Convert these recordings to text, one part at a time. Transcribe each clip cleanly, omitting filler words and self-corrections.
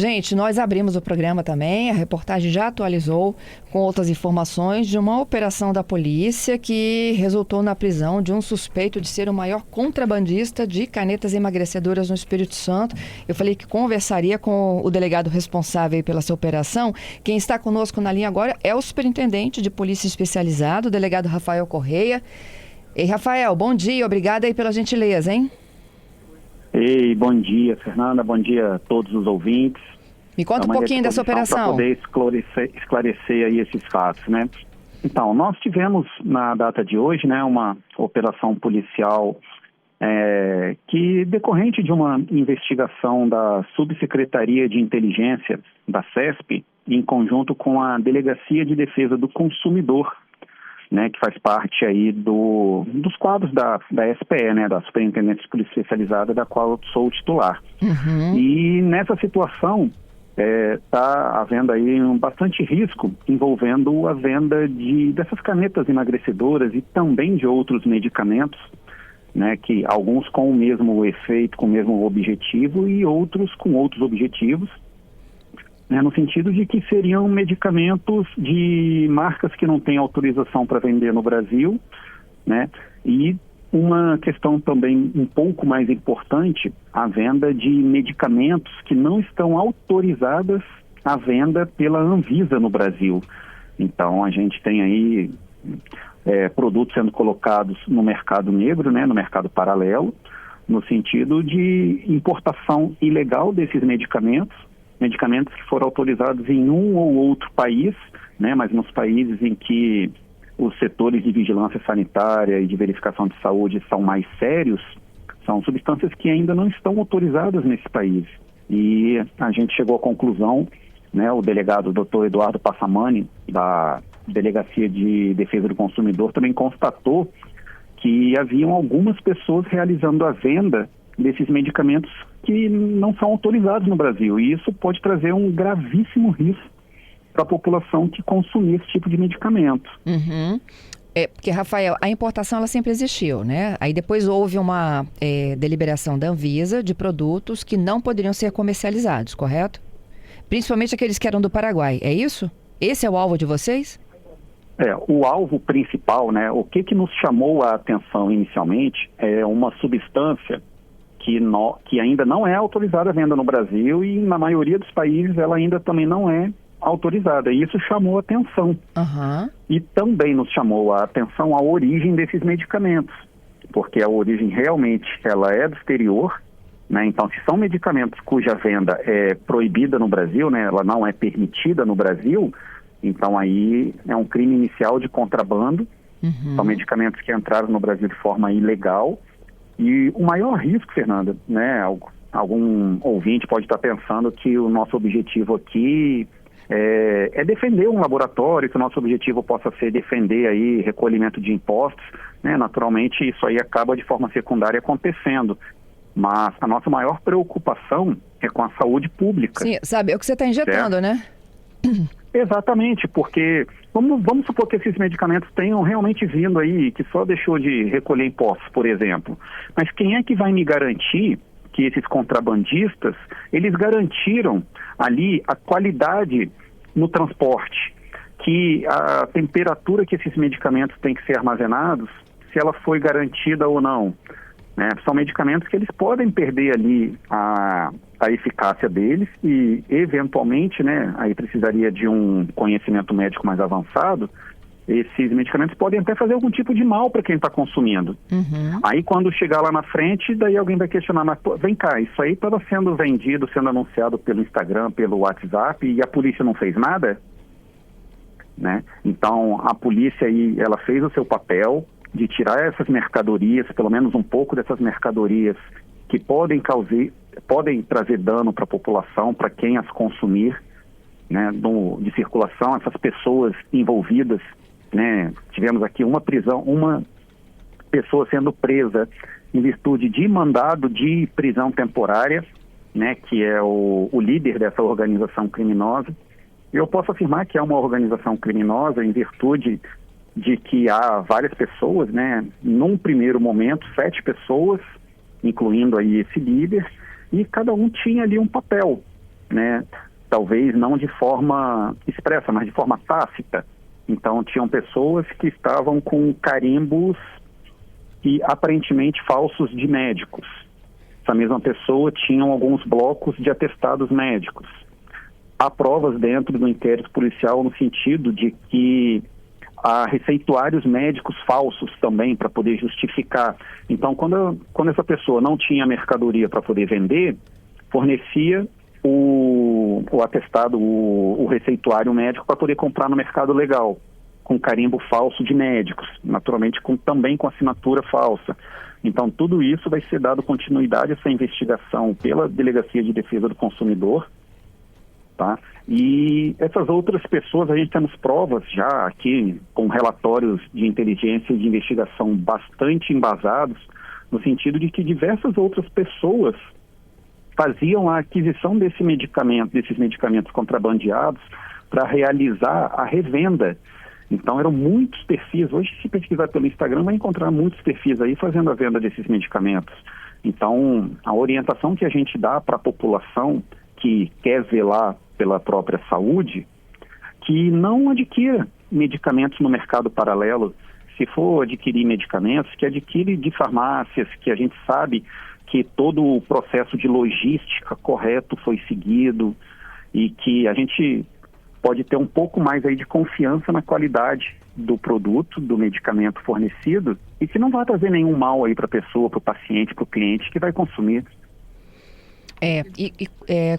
Gente, nós abrimos o programa também, a reportagem já atualizou com outras informações de uma operação da polícia que resultou na prisão de um suspeito de ser o maior contrabandista de canetas emagrecedoras no Espírito Santo. Eu falei que conversaria com o delegado responsável pela essa operação. Quem está conosco na linha agora é o superintendente de polícia especializado, o delegado Rafael Correia. Ei, Rafael, bom dia, obrigada aí pela gentileza, hein? Ei, bom dia, Fernanda, bom dia a todos os ouvintes. Me conta um pouquinho dessa operação. Para poder esclarecer aí esses fatos, né? Então, nós tivemos na data de hoje, né, uma operação policial que decorrente de uma investigação da Subsecretaria de Inteligência da CESP, em conjunto com a Delegacia de Defesa do Consumidor, né, que faz parte aí dos quadros da SPE, né, da Superintendência de Polícia Especializada, da qual eu sou o titular. Uhum. E nessa situação está havendo aí bastante risco envolvendo a venda dessas canetas emagrecedoras e também de outros medicamentos, né, que alguns com o mesmo efeito, com o mesmo objetivo e outros com outros objetivos, né, no sentido de que seriam medicamentos de marcas que não têm autorização para vender no Brasil, né, e uma questão também um pouco mais importante, a venda de medicamentos que não estão autorizadas à venda pela Anvisa no Brasil. Então, a gente tem aí produtos sendo colocados no mercado negro, né, no mercado paralelo, no sentido de importação ilegal desses medicamentos que foram autorizados em um ou outro país, né, mas nos países em que os setores de vigilância sanitária e de verificação de saúde são mais sérios, são substâncias que ainda não estão autorizadas nesse país. E a gente chegou à conclusão, né, o delegado Dr. Eduardo Passamani, da Delegacia de Defesa do Consumidor, também constatou que haviam algumas pessoas realizando a venda desses medicamentos que não são autorizados no Brasil. E isso pode trazer um gravíssimo risco para a população que consumir esse tipo de medicamento. Uhum. Porque, Rafael, a importação ela sempre existiu, né? Aí depois houve uma deliberação da Anvisa de produtos que não poderiam ser comercializados, correto? Principalmente aqueles que eram do Paraguai, é isso? Esse é o alvo de vocês? O alvo principal, né? O que nos chamou a atenção inicialmente é uma substância que ainda não é autorizada a venda no Brasil e na maioria dos países ela ainda também não é autorizada. E isso chamou a atenção. Uhum. E também nos chamou a atenção a origem desses medicamentos, porque a origem realmente ela é do exterior, né? Então, se são medicamentos cuja venda é proibida no Brasil, né? Ela não é permitida no Brasil, então aí é um crime inicial de contrabando. Uhum. São medicamentos que entraram no Brasil de forma ilegal. E o maior risco, Fernanda, né? Algum ouvinte pode estar pensando que o nosso objetivo aqui é defender um laboratório, que o nosso objetivo possa ser defender aí recolhimento de impostos, né? Naturalmente isso aí acaba de forma secundária acontecendo, mas a nossa maior preocupação é com a saúde pública. Sim, sabe, é o que você está injetando, né? Exatamente, porque vamos supor que esses medicamentos tenham realmente vindo aí, que só deixou de recolher impostos, por exemplo. Mas quem é que vai me garantir que esses contrabandistas, eles garantiram ali a qualidade no transporte, que a temperatura que esses medicamentos têm que ser armazenados, se ela foi garantida ou não, né? São medicamentos que eles podem perder ali a eficácia deles e, eventualmente, né, aí precisaria de um conhecimento médico mais avançado, esses medicamentos podem até fazer algum tipo de mal para quem está consumindo. Uhum. Aí, quando chegar lá na frente, daí alguém vai questionar, mas pô, vem cá, isso aí estava sendo vendido, sendo anunciado pelo Instagram, pelo WhatsApp, e a polícia não fez nada? Né? Então, a polícia aí, ela fez o seu papel de tirar essas mercadorias, pelo menos um pouco dessas mercadorias que podem trazer dano para a população, para quem as consumir, né, de circulação, essas pessoas envolvidas, né? Tivemos aqui uma prisão, uma pessoa sendo presa em virtude de mandado de prisão temporária, né, que é o líder dessa organização criminosa. Eu posso afirmar que é uma organização criminosa em virtude de que há várias pessoas, né? Num primeiro momento, 7 pessoas, incluindo aí esse líder, e cada um tinha ali um papel, né, talvez não de forma expressa, mas de forma tácita. Então, tinham pessoas que estavam com carimbos e aparentemente falsos de médicos. Essa mesma pessoa tinha alguns blocos de atestados médicos. Há provas dentro do inquérito policial no sentido de que há receituários médicos falsos também para poder justificar. Então, quando essa pessoa não tinha mercadoria para poder vender, fornecia o atestado, o receituário médico para poder comprar no mercado legal, com carimbo falso de médicos, naturalmente também com assinatura falsa. Então, tudo isso vai ser dado continuidade a essa investigação pela Delegacia de Defesa do Consumidor, tá? E essas outras pessoas, a gente temos provas já aqui, com relatórios de inteligência e de investigação bastante embasados, no sentido de que diversas outras pessoas faziam a aquisição desses medicamentos contrabandeados para realizar a revenda. Então, eram muitos perfis. Hoje, se pesquisar pelo Instagram, vai encontrar muitos perfis aí fazendo a venda desses medicamentos. Então, a orientação que a gente dá para a população que quer zelar pela própria saúde, que não adquira medicamentos no mercado paralelo. Se for adquirir medicamentos, que adquire de farmácias, que a gente sabe que todo o processo de logística correto foi seguido e que a gente pode ter um pouco mais aí de confiança na qualidade do produto, do medicamento fornecido, e que não vai trazer nenhum mal aí para a pessoa, para o paciente, para o cliente que vai consumir.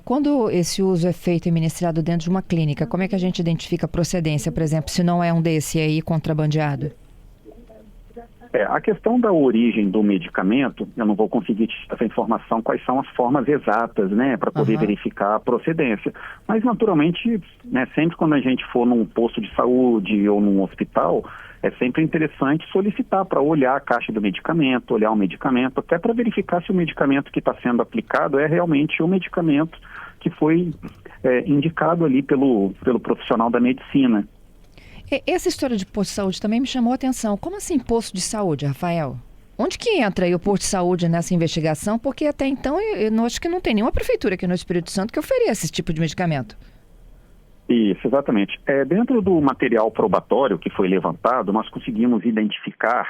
Quando esse uso é feito e ministrado dentro de uma clínica, como é que a gente identifica a procedência, por exemplo, se não é um desse aí contrabandeado? A questão da origem do medicamento, eu não vou conseguir te dar essa informação, quais são as formas exatas, né, para poder verificar a procedência. Mas, naturalmente, né, sempre quando a gente for num posto de saúde ou num hospital, é sempre interessante solicitar para olhar a caixa do medicamento, olhar o medicamento, até para verificar se o medicamento que está sendo aplicado é realmente o medicamento que foi indicado ali pelo profissional da medicina. Essa história de posto de saúde também me chamou a atenção. Como assim posto de saúde, Rafael? Onde que entra aí o posto de saúde nessa investigação? Porque até então eu não, acho que não tem nenhuma prefeitura aqui no Espírito Santo que ofereça esse tipo de medicamento. Isso, exatamente. Dentro do material probatório que foi levantado, nós conseguimos identificar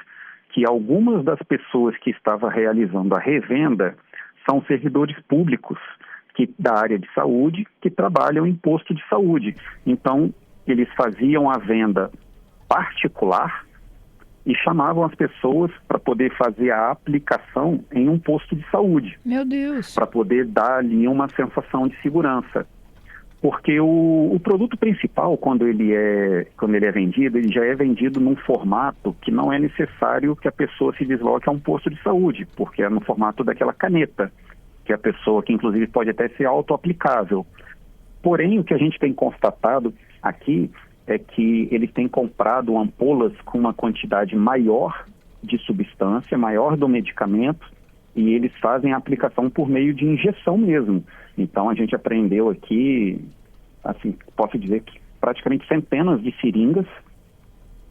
que algumas das pessoas que estavam realizando a revenda são servidores públicos da área de saúde que trabalham em posto de saúde. Então, eles faziam a venda particular e chamavam as pessoas para poder fazer a aplicação em um posto de saúde. Meu Deus! Para poder dar ali uma sensação de segurança. Porque o produto principal, quando ele é vendido, ele já é vendido num formato que não é necessário que a pessoa se desloque a um posto de saúde, porque é no formato daquela caneta, que a pessoa, que inclusive pode até ser auto-aplicável. Porém, o que a gente tem constatado aqui é que eles têm comprado ampolas com uma quantidade maior de substância, maior do medicamento, e eles fazem a aplicação por meio de injeção mesmo. Então, a gente aprendeu aqui, assim, posso dizer que praticamente centenas de seringas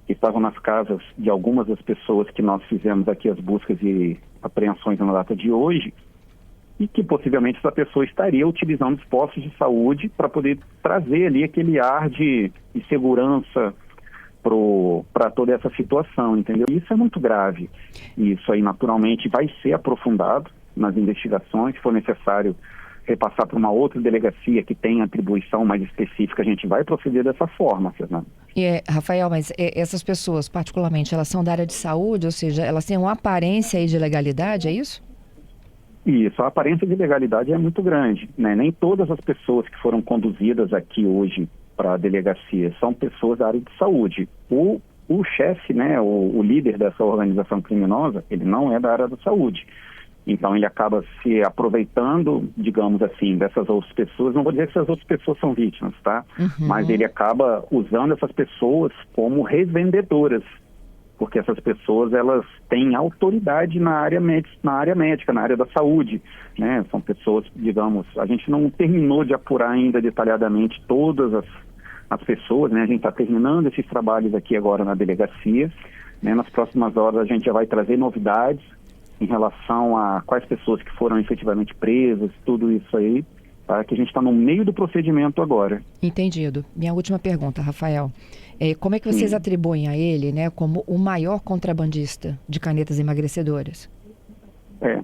que estavam nas casas de algumas das pessoas que nós fizemos aqui as buscas e apreensões na data de hoje, e que possivelmente essa pessoa estaria utilizando os postos de saúde para poder trazer ali aquele ar de segurança para toda essa situação, entendeu? Isso é muito grave. Isso aí, naturalmente, vai ser aprofundado nas investigações. Se for necessário repassar para uma outra delegacia que tem atribuição mais específica, a gente vai proceder dessa forma, Fernando. Rafael, mas essas pessoas, particularmente, elas são da área de saúde, ou seja, elas têm uma aparência aí de legalidade, é isso? Isso, a aparência de legalidade é muito grande, né? Nem todas as pessoas que foram conduzidas aqui hoje para a delegacia são pessoas da área de saúde. O chefe, né, o líder dessa organização criminosa, ele não é da área da saúde. Então ele acaba se aproveitando, digamos assim, dessas outras pessoas. Não vou dizer que essas outras pessoas são vítimas, tá? Mas ele acaba usando essas pessoas como revendedoras, porque essas pessoas, elas têm autoridade na área médica, na área da saúde, né? São pessoas, digamos, a gente não terminou de apurar ainda detalhadamente todas as pessoas, né? A gente está terminando esses trabalhos aqui agora na delegacia, né? Nas próximas horas a gente já vai trazer novidades em relação a quais pessoas que foram efetivamente presas, tudo isso aí, tá? Que a gente está no meio do procedimento agora. Entendido. Minha última pergunta, Rafael. Como é que vocês atribuem a ele, né, como o maior contrabandista de canetas emagrecedoras?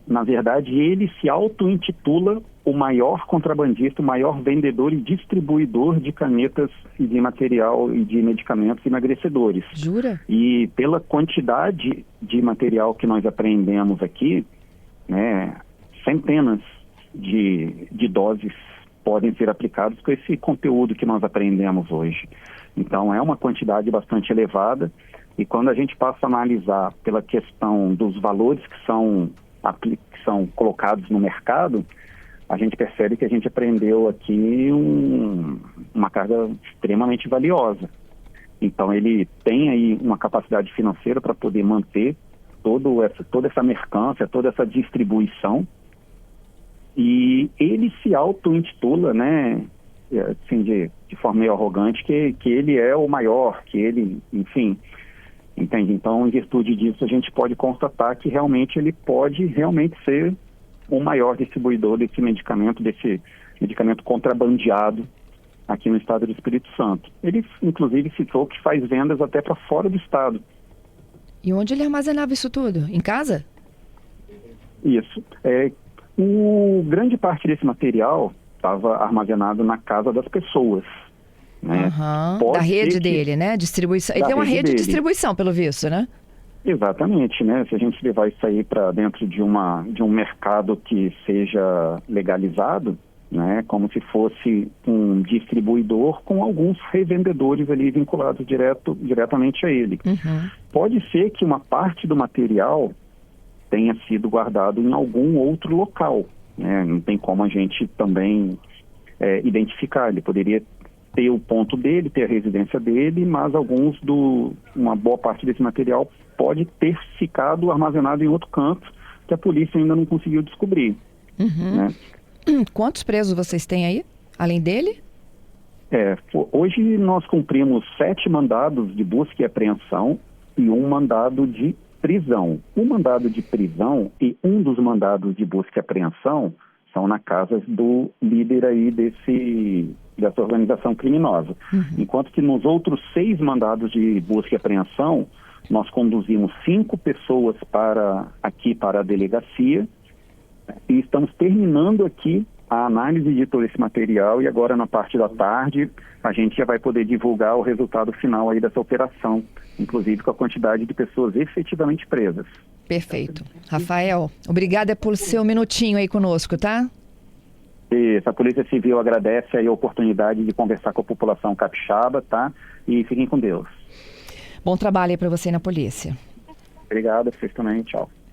Na verdade, ele se auto-intitula o maior contrabandista, o maior vendedor e distribuidor de canetas e de material e de medicamentos emagrecedores. Jura? E pela quantidade de material que nós apreendemos aqui, né, centenas de doses podem ser aplicadas com esse conteúdo que nós aprendemos hoje. Então, é uma quantidade bastante elevada, e quando a gente passa a analisar pela questão dos valores que são colocados no mercado, a gente percebe que a gente apreendeu aqui uma carga extremamente valiosa. Então, ele tem aí uma capacidade financeira para poder manter toda essa mercância, toda essa distribuição, e ele se auto-intitula, né, assim, de forma meio arrogante, que ele é o maior, que ele, enfim, entende? Então, em virtude disso, a gente pode constatar que realmente ele pode realmente ser o maior distribuidor desse medicamento contrabandeado aqui no estado do Espírito Santo. Ele, inclusive, citou que faz vendas até para fora do estado. E onde ele armazenava isso tudo? Em casa? Isso. Grande parte desse material estava armazenado na casa das pessoas. Né? Da rede dele, né? Distribuição. Ele tem uma rede de distribuição, pelo visto, né? Exatamente, né? Se a gente levar isso aí para dentro de um mercado que seja legalizado, né? Como se fosse um distribuidor com alguns revendedores ali vinculados diretamente a ele. Pode ser que uma parte do material tenha sido guardado em algum outro local, né? Não tem como a gente também identificar. Ele poderia ter o ponto dele, ter a residência dele, mas uma boa parte desse material pode ter ficado armazenado em outro canto que a polícia ainda não conseguiu descobrir. Né? Quantos presos vocês têm aí, além dele? Hoje nós cumprimos 7 mandados de busca e apreensão e um mandado de prisão. O mandado de prisão e um dos mandados de busca e apreensão são na casa do líder aí dessa organização criminosa. Enquanto que nos outros 6 mandados de busca e apreensão, nós conduzimos 5 pessoas para a delegacia e estamos terminando aqui a análise de todo esse material, e agora na parte da tarde a gente já vai poder divulgar o resultado final aí dessa operação, inclusive com a quantidade de pessoas efetivamente presas. Perfeito. Rafael, obrigada por seu minutinho aí conosco, tá? A Polícia Civil agradece aí a oportunidade de conversar com a população capixaba, tá? E fiquem com Deus. Bom trabalho aí para você na polícia. Obrigado, vocês também. Tchau.